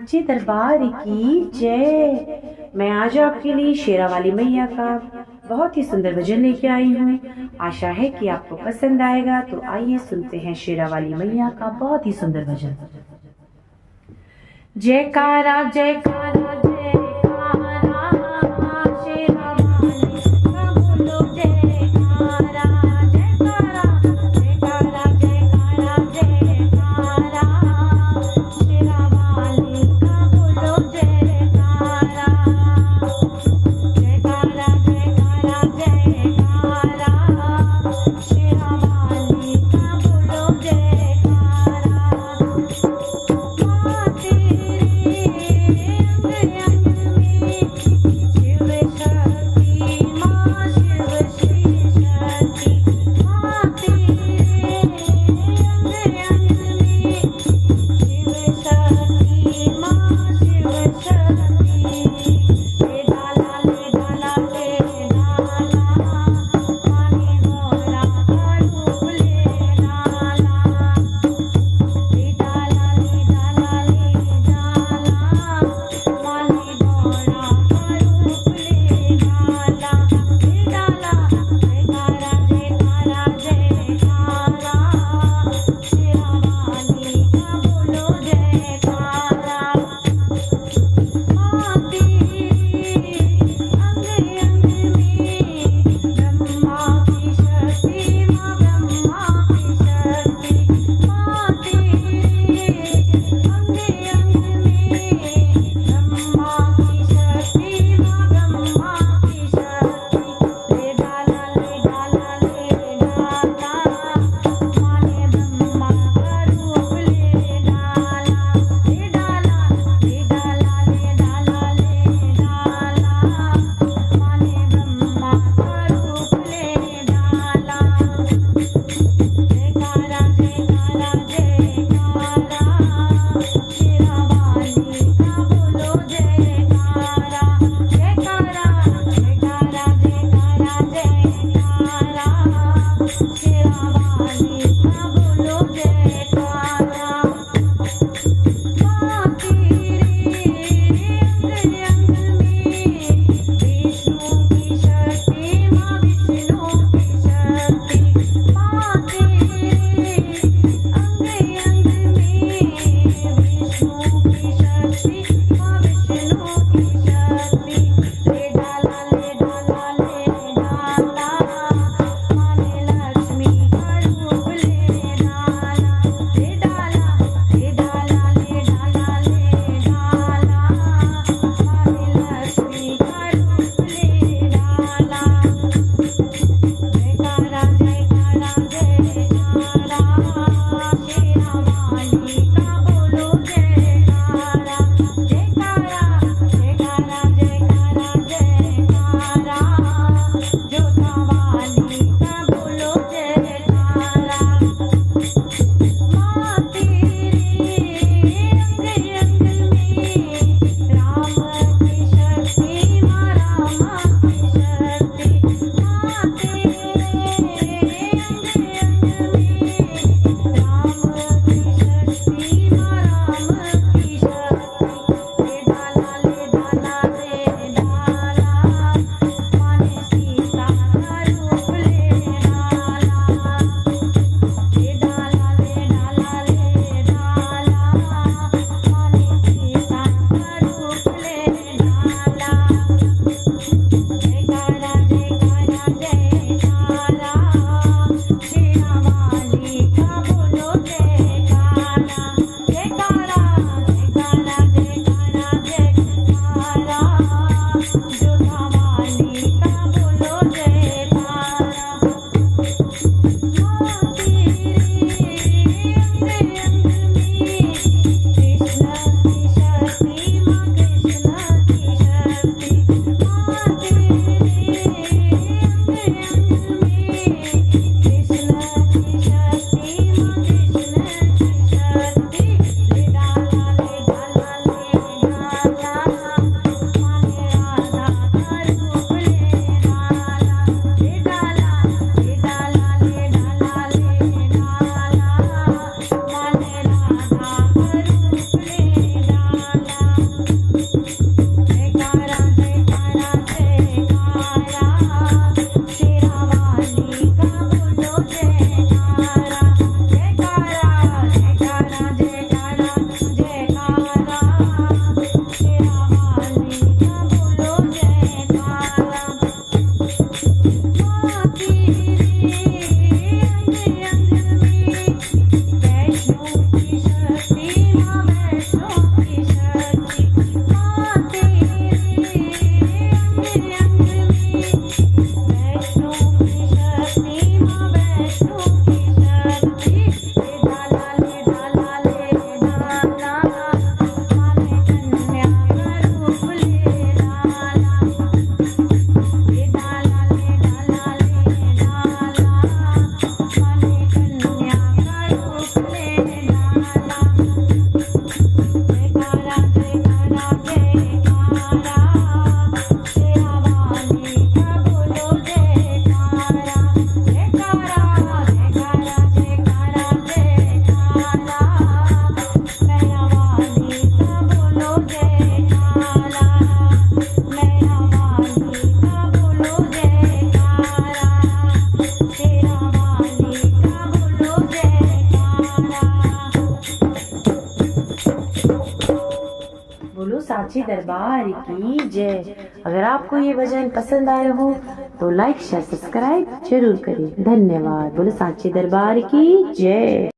सच्चे दरबार की जय। मैं आज आपके लिए शेरा वाली मैया का बहुत ही सुंदर भजन लेके आई हूँ। आशा है कि आपको पसंद आएगा। तो आइए सुनते हैं शेरा वाली मैया का बहुत ही सुंदर भजन। जयकारा जयकारा जयकारा, शेरा वाली का बोलो जयकारा। जयकारा जयकारा जयकारा जयकारा, शेरा वाली का बोलो जयकारा। जयकारा जयकारा जयकारा, शेरा वाली का बोलो जयकारा। माँ तेरे बोलो साचे दरबार की जय। अगर आपको ये भजन पसंद आया हो तो लाइक शेयर सब्सक्राइब जरूर करें। धन्यवाद। बोलो साचे दरबार की जय।